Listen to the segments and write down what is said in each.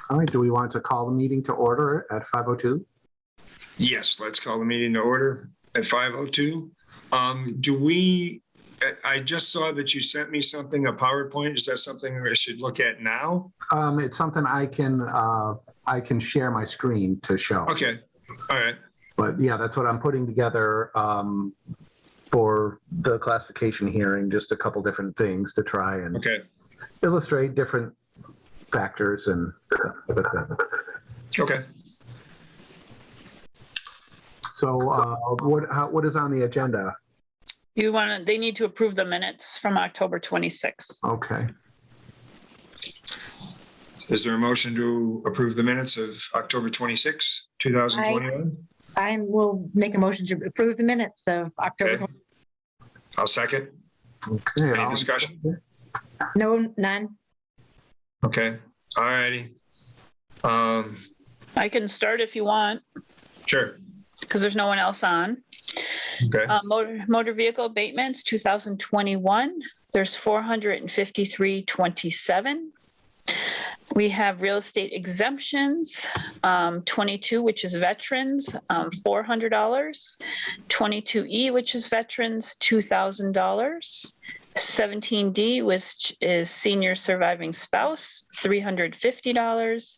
All right, do we want to call the meeting to order at 5:02? Yes, let's call the meeting to order at 5:02. I just saw that you sent me something, a PowerPoint. Is that something I should look at now? It's something I can share my screen to show. Okay, all right. But yeah, that's what I'm putting together for the classification hearing, just a couple different things to try and illustrate different factors and Okay. So what is on the agenda? They need to approve the minutes from October 26th. Okay. Is there a motion to approve the minutes of October 26, 2021? I will make a motion to approve the minutes of October. Okay. I'll second. Okay. Any discussion? No, none. Okay, all righty. I can start if you want, Sure. because there's no one else on. Okay. Motor vehicle abatements, 2021, there's 453.27. We have real estate exemptions, 22, which is veterans, $400. 22E, which is veterans, $2,000. 17D, which is senior surviving spouse, $350.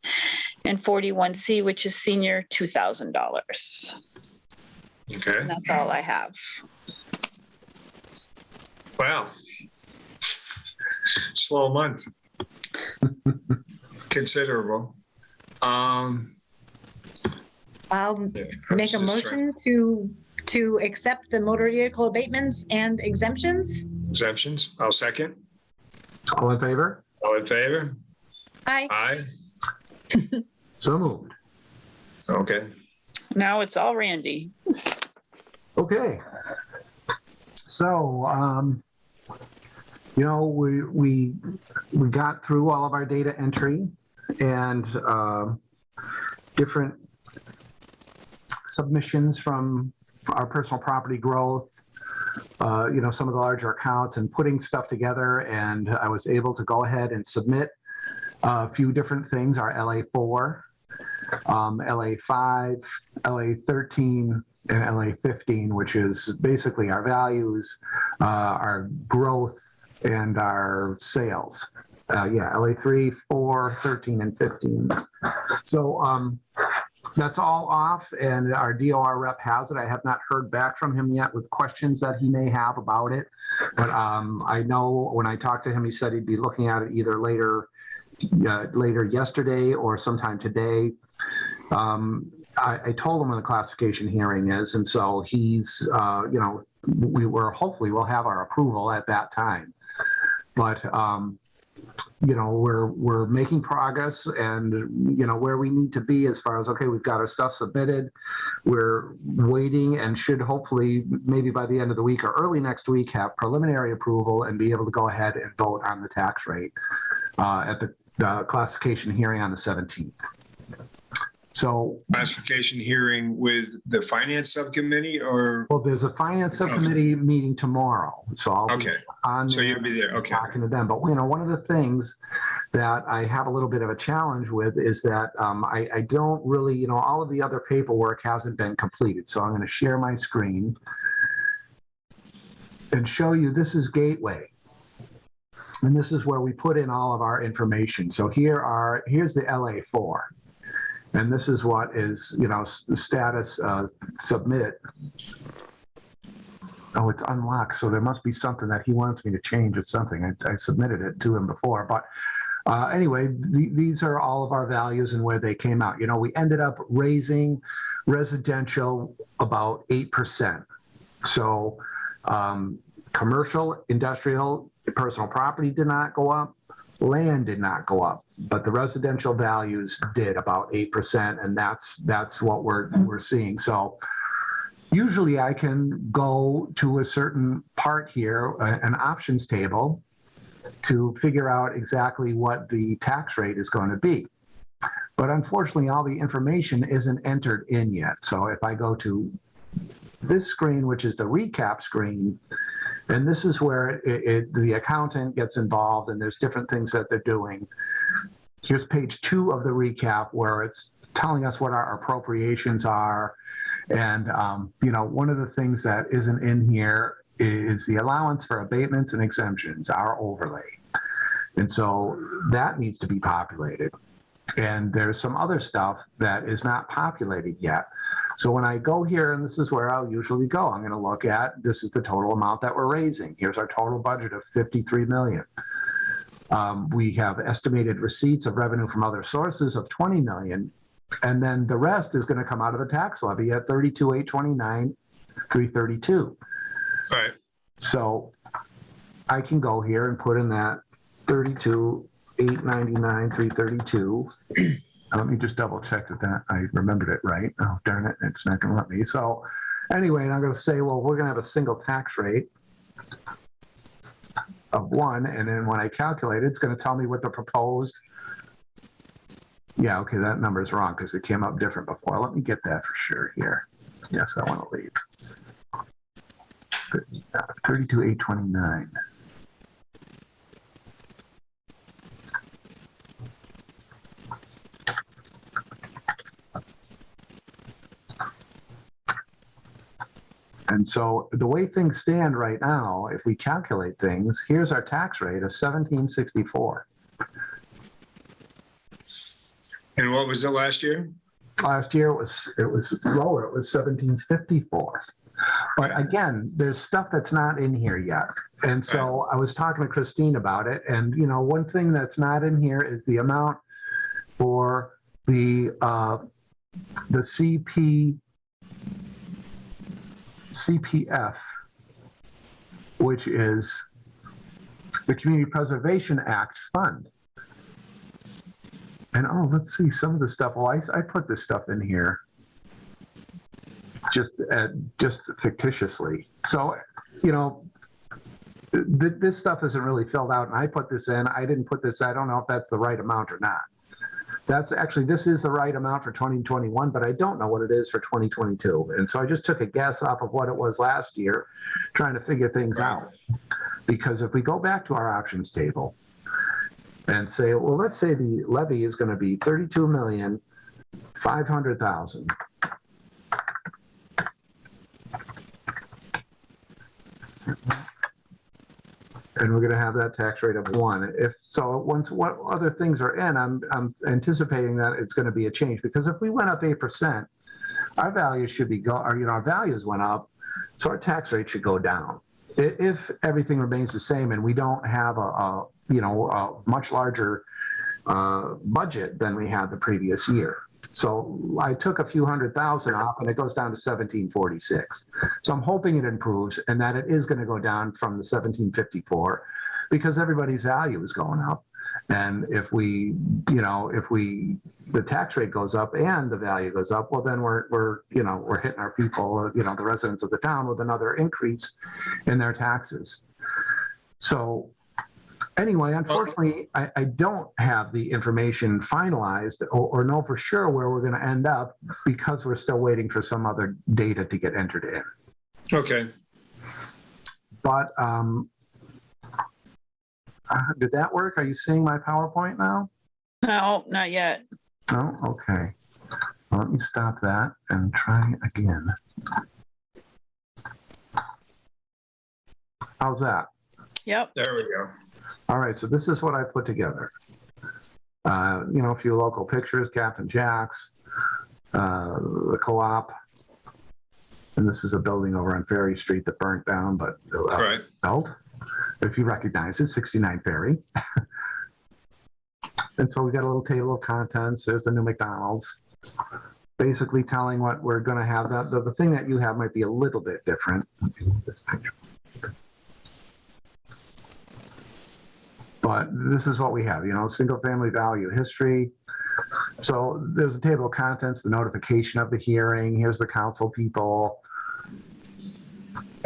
And 41C, which is senior, $2,000. Okay. And that's all I have. Wow. Slow month. Considerable. I'll make a motion to accept the motor vehicle abatements and exemptions. Exemptions, I'll second. All in favor? All in favor? Aye. Aye. So moved. Okay. Now it's all Randy. Okay. So, we got through all of our data entry and different submissions from our personal property growth, some of the larger accounts, and putting stuff together. And I was able to go ahead and submit a few different things, our LA4, LA5, LA13, and LA15, which is basically our values, our growth, and our sales. LA3, 4, 13, and 15. So that's all off, and our DOR rep has it. I have not heard back from him yet with questions that he may have about it. But I know when I talked to him, he said he'd be looking at it either later yesterday or sometime today. I told him when the classification hearing is, and so he's, hopefully we'll have our approval at that time. But we're making progress, and where we need to be as far as, okay, we've got our stuff submitted. We're waiting and should hopefully maybe by the end of the week or early next week have preliminary approval and be able to go ahead and vote on the tax rate at the classification hearing on the 17th. So classification hearing with the finance subcommittee, or? Well, there's a finance subcommittee meeting tomorrow, so I'll be on so there, you'll be there. Okay. Talking to them. But one of the things that I have a little bit of a challenge with is that I don't really, all of the other paperwork hasn't been completed. So I'm going to share my screen and show you. This is Gateway. And this is where we put in all of our information. So here's the LA4. And this is what is, status submit. Oh, it's unlocked. So there must be something that he wants me to change or something. I submitted it to him before. But anyway, these are all of our values and where they came out. We ended up raising residential about 8%. So commercial, industrial, personal property did not go up. Land did not go up, but the residential values did about 8%, and that's what we're seeing. So usually I can go to a certain part here, an options table, to figure out exactly what the tax rate is going to be. But unfortunately, all the information isn't entered in yet. So if I go to this screen, which is the recap screen, and this is where the accountant gets involved, and there's different things that they're doing. here's page 2 of the recap where it's telling us what our appropriations are. And, one of the things that isn't in here is the allowance for abatements and exemptions, our overlay. And so that needs to be populated. And there's some other stuff that is not populated yet. So when I go here, and this is where I'll usually go, I'm going to look at, this is the total amount that we're raising. Here's our total budget of 53 million. We have estimated receipts of revenue from other sources of 20 million. And then the rest is going to come out of the tax levy at 32,829, 332. Right. So I can go here and put in that 32,899, 332. Let me just double check that I remembered it right. Oh, darn it. It's not going to let me. So anyway, and I'm going to say, well, we're going to have a single tax rate of 1. And then when I calculate it, it's going to tell me what the proposed. Yeah, okay, that number is wrong because it came up different before. Let me get that for sure here. Yes, I want to leave. 32,829. And so the way things stand right now, if we calculate things, here's our tax rate of 1764. And what was it last year? Last year it was lower. It was 1754. But again, there's stuff that's not in here yet. And so I was talking to Christine about it. And, one thing that's not in here is the amount for the CPF, which is the Community Preservation Act Fund. And let's see some of the stuff. Well, I put this stuff in here just fictitiously. So, this stuff isn't really filled out, and I put this in. I didn't put this. I don't know if that's the right amount or not. This is the right amount for 2021, but I don't know what it is for 2022. And so I just took a guess off of what it was last year, trying to figure things out. Because if we go back to our options table and say, well, let's say the levy is going to be 32,500,000. And we're going to have that tax rate of 1. If so, once what other things are in, I'm anticipating that it's going to be a change, because if we went up 8%, our values should be our values went up, so our tax rate should go down. If everything remains the same and we don't have a much larger budget than we had the previous year. So I took a few $100,000 off, and it goes down to 1746. So I'm hoping it improves, and that it is going to go down from the 1754, because everybody's value is going up. And if the tax rate goes up and the value goes up, well, then we're hitting our people, the residents of the town, with another increase in their taxes. So anyway, unfortunately, I don't have the information finalized or know for sure where we're going to end up, because we're still waiting for some other data to get entered in. Okay. But did that work? Are you seeing my PowerPoint now? No, not yet. Oh, okay. Well, let me stop that and try again. How's that? Yep. There we go. All right, so this is what I put together. A few local pictures, Captain Jack's, the co-op, and this is a building over on Ferry Street that burnt down, but Right. built. If you recognize it, 69 Ferry. And so we got a little table of contents. There's the new McDonald's, basically telling what we're going to have. The thing that you have might be a little bit different. But this is what we have, single family value history. So there's a table of contents, the notification of the hearing. Here's the council people.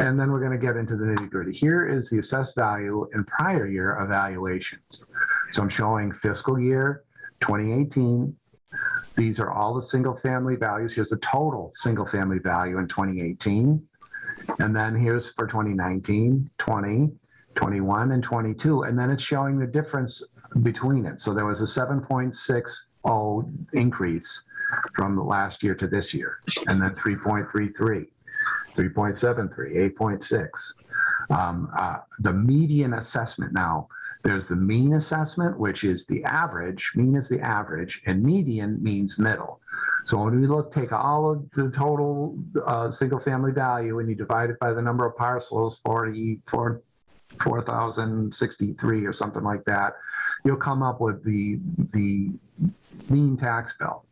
And then we're going to get into the nitty gritty. Here is the assessed value in prior year evaluations. So I'm showing fiscal year 2018. These are all the single family values. Here's the total single family value in 2018. And then here's for 2019, 20, 21, and 22. And then it's showing the difference between it. So there was a 7.60 increase from last year to this year, and then 3.33, 3.73, 8.6. The median assessment now, there's the mean assessment, which is the average. Mean is the average, and median means middle. So when we take all of the total single-family value and you divide it by the number of parcels, 4,063 or something like that, you'll come up with the mean tax bill.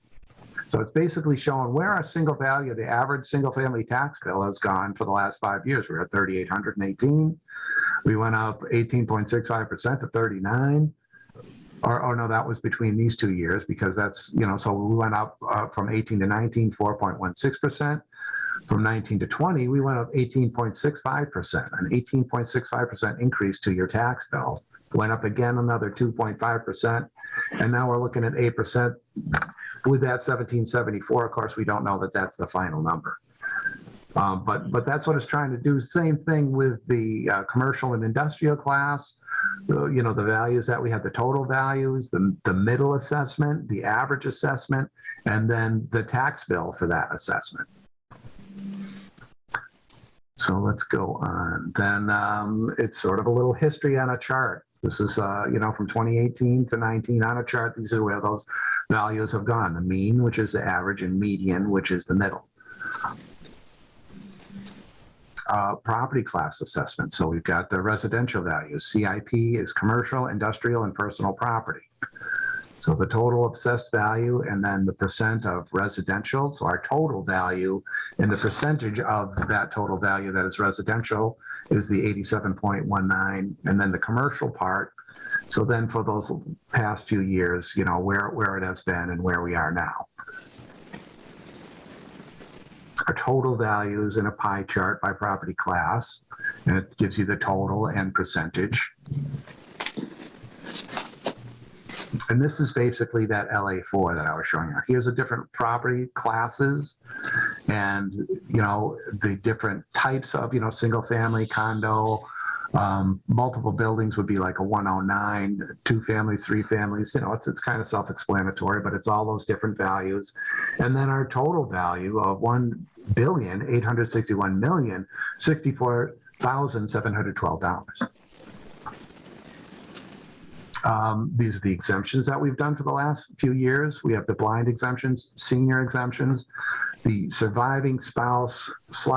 So it's basically showing where our single value, the average single-family tax bill has gone for the last 5 years. We're at 3,818. We went up 18.65% to 39. Or no, that was between these 2 years, because that's, so we went up from 18 to 19, 4.16%. From 19 to 20, we went up 18.65%, an 18.65% increase to your tax bill. Went up again another 2.5%, and now we're looking at 8%. With that 1774, of course, we don't know that that's the final number. But that's what it's trying to do. Same thing with the commercial and industrial class. The values that we have, the total values, the middle assessment, the average assessment, and then the tax bill for that assessment. So let's go on. Then it's sort of a little history on a chart. This is, from 2018 to 19 on a chart. These are where those values have gone. The mean, which is the average, and median, which is the middle. Property class assessment. So we've got the residential values. CIP is commercial, industrial, and personal property. So the total assessed value, and then the percent of residential. So our total value and the percentage of that total value that is residential is the 87.19, and then the commercial part. So then for those past few years, where it has been and where we are now. Our total values in a pie chart by property class, and it gives you the total and percentage. And this is basically that LA4 that I was showing you. Here's the different property classes and, the different types of, single family, condo, multiple buildings would be like a 109, 2 families, 3 families, it's kind of self-explanatory, but it's all those different values. And then our total value of $1,861,064,712. These are the exemptions that we've done for the last few years. We have the blind exemptions, senior exemptions, the surviving spouse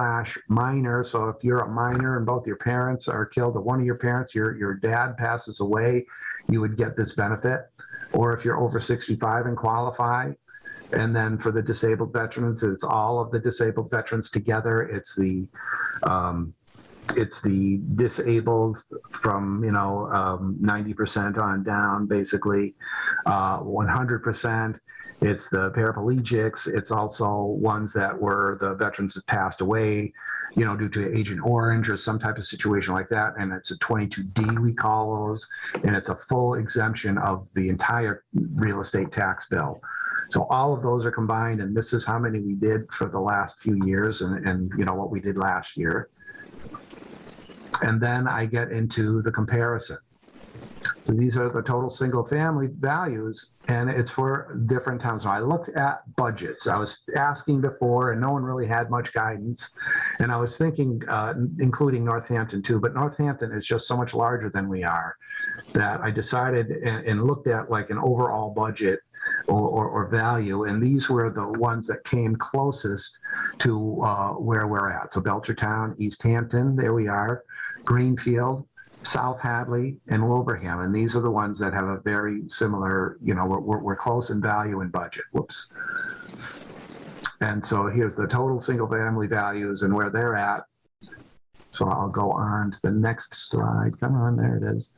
/ minor. So if you're a minor and both your parents are killed, or one of your parents, your dad passes away, you would get this benefit. Or if you're over 65 and qualify. And then for the disabled veterans, it's all of the disabled veterans together. It's the disabled from 90% on down, basically 100%. It's the paraplegics. It's also ones that were the veterans that passed away, due to Agent Orange or some type of situation like that. And it's a 22D, we call those, and it's a full exemption of the entire real estate tax bill. So all of those are combined, and this is how many we did for the last few years, and what we did last year. And then I get into the comparison. So these are the total single family values, and it's for different towns. So I looked at budgets. I was asking before, and no one really had much guidance. And I was thinking, including Northampton too, but Northampton is just so much larger than we are, that I decided and looked at like an overall budget or value, and these were the ones that came closest to where we're at. So Belchertown, Easthampton, there we are, Greenfield, South Hadley, and Wilbraham, and these are the ones that have a very similar, we're close in value and budget. Whoops. And so here's the total single family values and where they're at. So I'll go on to the next slide. Come on, there it is.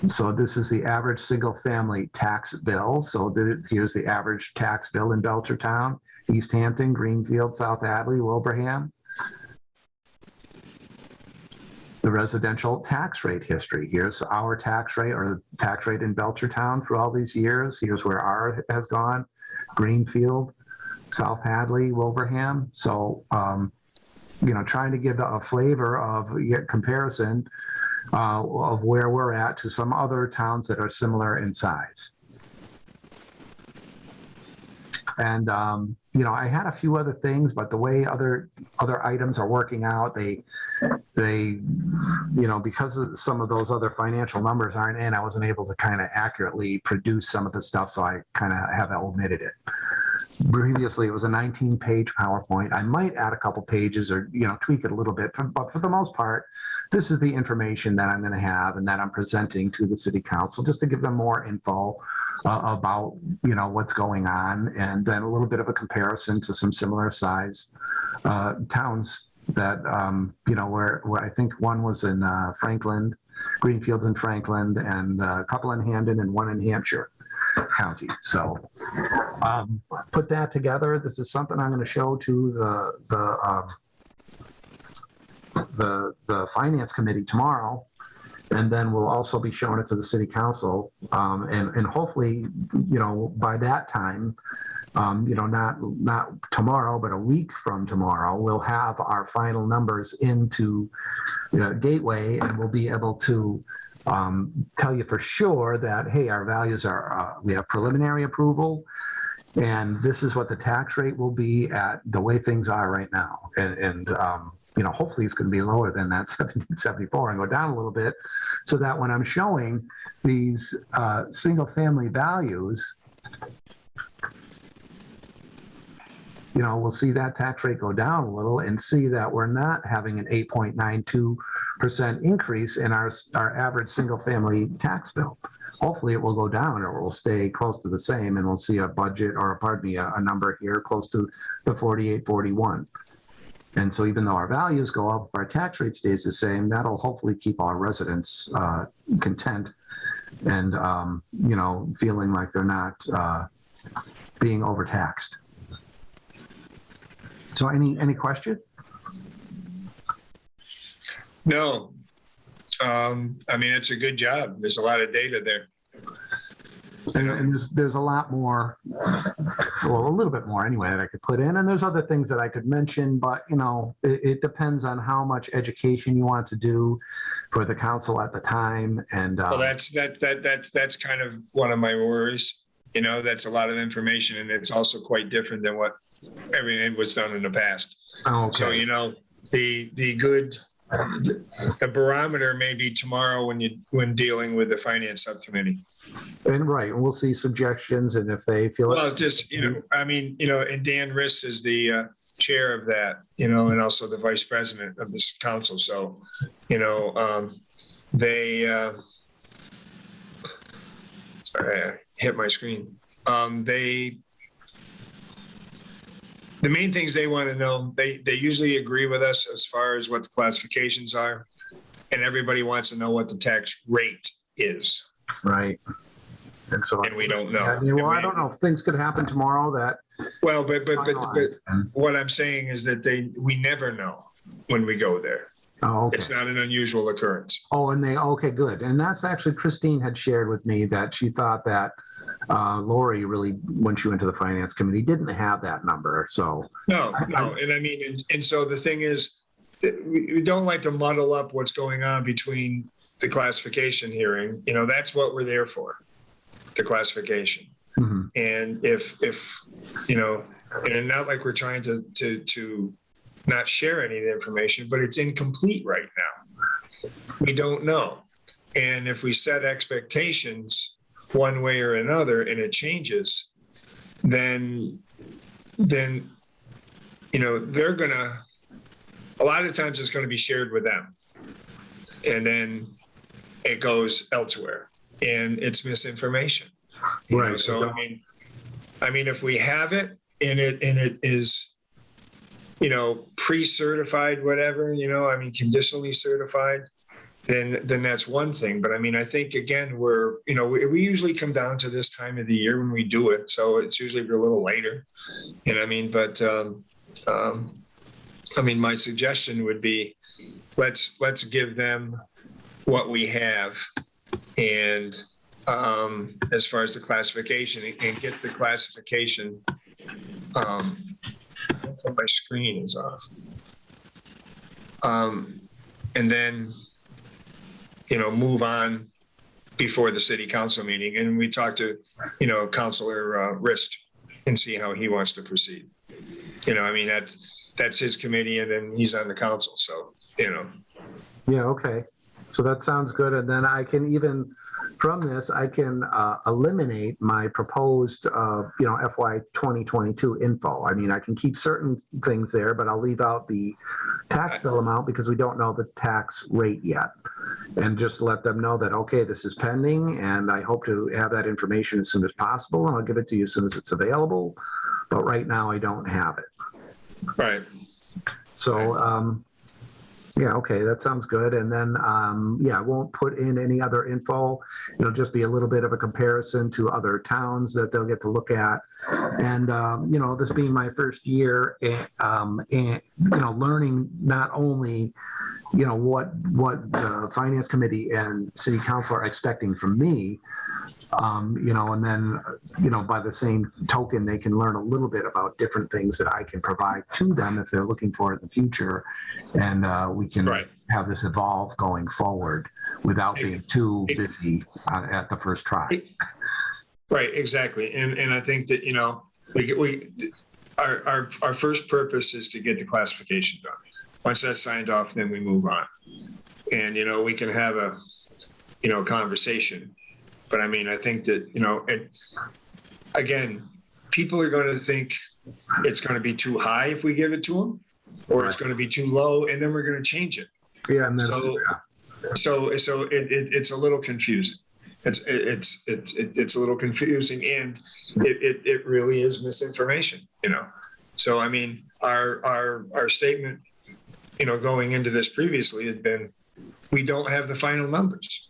So this is the average single family tax bill. So here's the average tax bill in Belchertown, Easthampton, Greenfield, South Hadley, Wilbraham. The residential tax rate history. Here's our tax rate, or the tax rate in Belchertown for all these years. Here's where ours has gone. Greenfield, South Hadley, Wilbraham. So, trying to give a flavor of comparison of where we're at to some other towns that are similar in size. And, I had a few other things, but the way other items are working out, they, because of some of those other financial numbers aren't in, I wasn't able to kind of accurately produce some of the stuff. So I kind of have omitted it. Previously, it was a 19-page PowerPoint. I might add a couple pages or, tweak it a little bit, but for the most part, this is the information that I'm going to have and that I'm presenting to the city council just to give them more info about, what's going on, and then a little bit of a comparison to some similar size towns that, where I think one was in Franklin, Greenfields in Franklin, and a couple in Hamden and one in Hampshire County. So put that together. This is something I'm going to show to the finance committee tomorrow, and then we'll also be showing it to the city council, and hopefully, by that time, not tomorrow, but a week from tomorrow, we'll have our final numbers into Gateway, and we'll be able to tell you for sure that, hey, our values are, we have preliminary approval, and this is what the tax rate will be at the way things are right now. And hopefully it's going to be lower than that 1774 and go down a little bit, so that when I'm showing these single family values, we'll see that tax rate go down a little and see that we're not having an 8.92% increase in our average single family tax bill. Hopefully it will go down, or it will stay close to the same, and we'll see a budget, or a number here close to the 4841. And so even though our values go up, if our tax rate stays the same, that'll hopefully keep our residents content and, feeling like they're not being overtaxed. So any questions? No. It's a good job. There's a lot of data there. And there's a lot more, well, a little bit more anyway, that I could put in. And there's other things that I could mention, but it depends on how much education you want to do for the council at the time. And well, that's kind of one of my worries. That's a lot of information, and it's also quite different than what everything was done in the past. Okay. So the barometer may be tomorrow when dealing with the finance subcommittee. And right, we'll see suggestions, and if they feel and Dan Riss is the chair of that, and also the vice president of this council. So, sorry, I hit my screen. The main things they want to know, they usually agree with us as far as what the classifications are, and everybody wants to know what the tax rate is. Right. And we don't know. I don't know. Things could happen tomorrow that. Well, but what I'm saying is that we never know when we go there. Oh, okay. It's not an unusual occurrence. Oh, okay, good. And that's actually, Christine had shared with me that she thought that Lori really, when she went to the finance committee, didn't have that number. So no. And so the thing is, we don't like to muddle up what's going on between the classification hearing. That's what we're there for, the classification. Mm-hmm. And if and not like we're trying to not share any of the information, but it's incomplete right now. We don't know. And if we set expectations one way or another and it changes, then they're gonna, a lot of times it's gonna be shared with them. And then it goes elsewhere and it's misinformation. Right. So if we have it and it is, pre-certified, whatever, conditionally certified, then that's one thing. But I think, again, we usually come down to this time of the year when we do it. So it's usually a little later, my suggestion would be, let's give them what we have. And as far as the classification, and get the classification, my screen is off. And then, move on before the city council meeting. And we talk to, Councilor Rist and see how he wants to proceed. That's his committee, and then he's on the council. So, Yeah, okay. So that sounds good. And then I can even, from this, I can eliminate my proposed, FY 2022 info. I mean, I can keep certain things there, but I'll leave out the tax bill amount because we don't know the tax rate yet. And just let them know that, okay, this is pending, and I hope to have that information as soon as possible, and I'll give it to you as soon as it's available. But right now, I don't have it. Right. So, yeah, okay, that sounds good. And then, I won't put in any other info. It'll just be a little bit of a comparison to other towns that they'll get to look at. And, this being my first year, and learning not only, what the finance committee and city council are expecting from me, and then, by the same token, they can learn a little bit about different things that I can provide to them if they're looking for it in the future. And we can have this evolve going forward without being too busy at the first try. Right, exactly. And I think that, our first purpose is to get the classification done. Once that's signed off, then we move on. And, we can have a, conversation. But I mean, I think that, again, people are going to think it's going to be too high if we give it to them, or it's going to be too low, and then we're going to change it. Yeah. And so it's a little confusing. It's a little confusing, and it really is misinformation, So, I mean, our statement, going into this previously had been, we don't have the final numbers,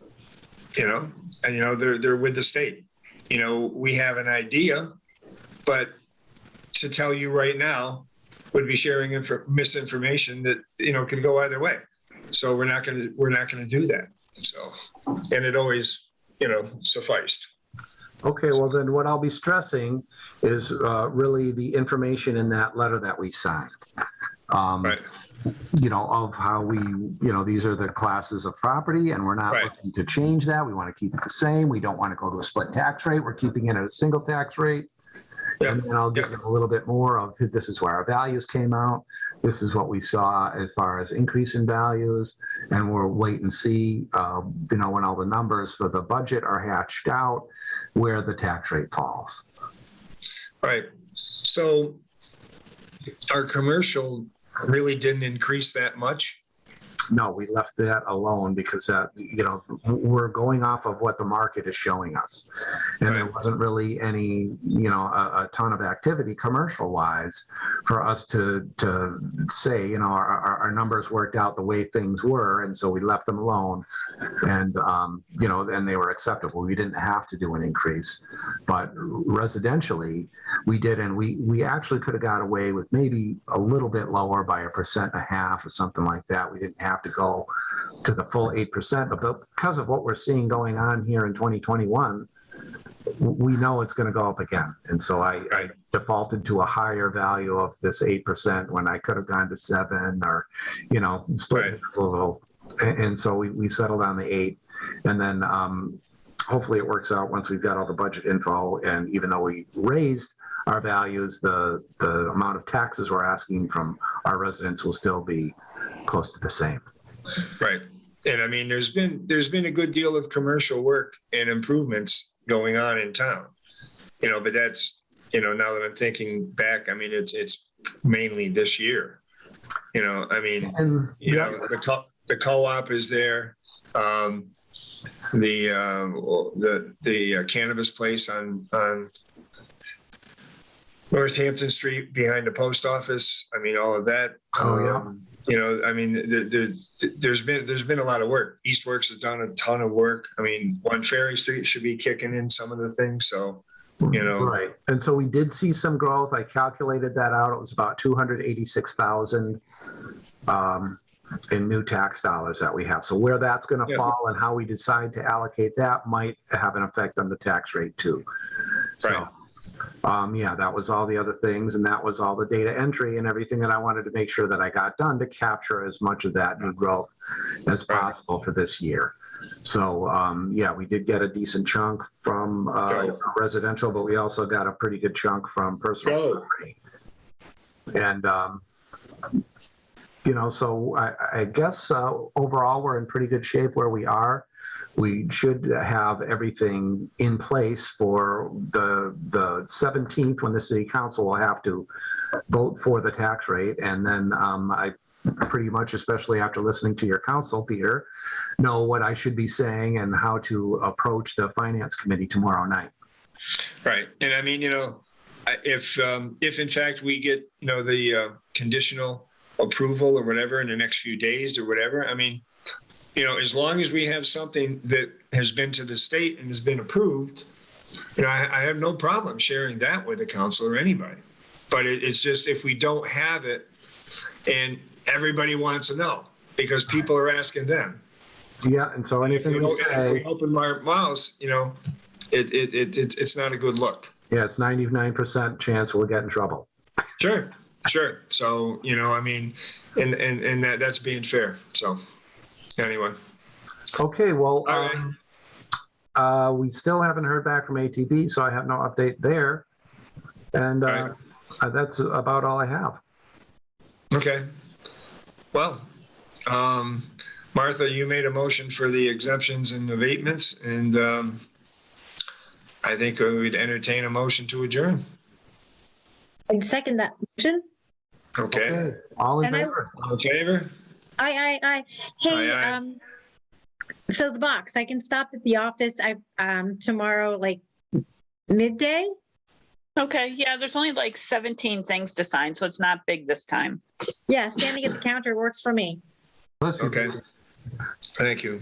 and, they're with the state. We have an idea, but to tell you right now would be sharing misinformation that, can go either way. So we're not going to do that. So, and it always, sufficed. Okay, well then what I'll be stressing is really the information in that letter that we signed. Right. Of how we, these are the classes of property, and we're not looking to change that. We want to keep it the same. We don't want to go to a split tax rate. We're keeping it at a single tax rate. Yeah. And then I'll give them a little bit more of, this is where our values came out. This is what we saw as far as increase in values. And we'll wait and see, when all the numbers for the budget are hatched out, where the tax rate falls. Right. So our commercial really didn't increase that much. No, we left that alone because that, we're going off of what the market is showing us. And there wasn't really any, a ton of activity commercial wise for us to say, our numbers worked out the way things were. And so we left them alone, and, and they were acceptable. We didn't have to do an increase, but residentially we did. And we actually could have got away with maybe a little bit lower by 1.5% or something like that. We didn't have to go to the full 8%, but because of what we're seeing going on here in 2021, we know it's going to go up again. And so I defaulted to a higher value of this 8% when I could have gone to 7 or, split it a little. And so we settled on the 8, and then hopefully it works out once we've got all the budget info. And even though we raised our values, the amount of taxes we're asking from our residents will still be close to the same. Right. And I mean, there's been a good deal of commercial work and improvements going on in town, but that's, now that I'm thinking back, I mean, it's mainly this year, I mean, the co-op is there. The cannabis place on Northampton Street behind the post office. I mean, all of that. I mean, there's been a lot of work. Eastworks has done a ton of work. I mean, One Ferry Street should be kicking in some of the things. So, Right. And so we did see some growth. I calculated that out. It was about 286,000 in new tax dollars that we have. So where that's going to fall and how we decide to allocate that might have an effect on the tax rate too. So, Yeah, that was all the other things, and that was all the data entry and everything that I wanted to make sure that I got done to capture as much of that new growth as possible for this year. So, yeah, we did get a decent chunk from residential, but we also got a pretty good chunk from personal property. And, you know, so I guess overall we're in pretty good shape where we are. We should have everything in place for the 17th, when the city council will have to vote for the tax rate. And then I pretty much, especially after listening to your counsel, Peter, know what I should be saying and how to approach the finance committee tomorrow night. Right. And I mean, you know, if in fact we get, you know, the conditional approval or whatever in the next few days or whatever, I mean, you know, as long as we have something that has been to the state and has been approved, you know, I have no problem sharing that with the council or anybody. But it's just, if we don't have it, and everybody wants to know because people are asking them. Yeah, and so anything you know, we if say, we open our mouths, you know, it's not a good look. yeah, it's 99% chance we'll get in trouble. Sure. So, you know, I mean, and that's being fair. So anyway. Okay, well, All right. we still haven't heard back from ATB, so I have no update there. And Right. That's about all I have. Okay. Well, Martha, you made a motion for the exemptions and abatements, and I think we'd entertain a motion to adjourn. I second that motion. Okay. All in And I- favor? All in favor? Aye. Hey, Aye. so the box, I can stop at the office, tomorrow, like midday? Okay, yeah, there's only like 17 things to sign, so it's not big this time. Yeah, standing at the counter works for me. Bless you. Okay. Thank you.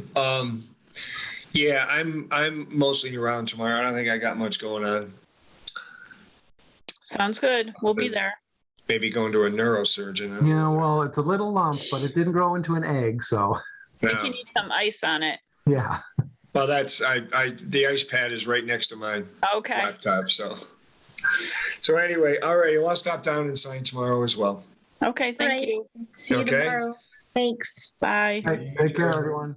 Yeah, I'm mostly around tomorrow. I don't think I got much going on. Sounds good. We'll be there. Maybe going to a neurosurgeon. Yeah, well, it's a little lump, but it didn't grow into an egg, so I think No. you need some ice on it. yeah. Well, that's the ice pad is right next to my Okay. laptop. So anyway, all right. Well, I'll stop down and sign tomorrow as well. Okay, All thank right. you. See you Okay. tomorrow. Thanks. Bye. Hey, take care, everyone.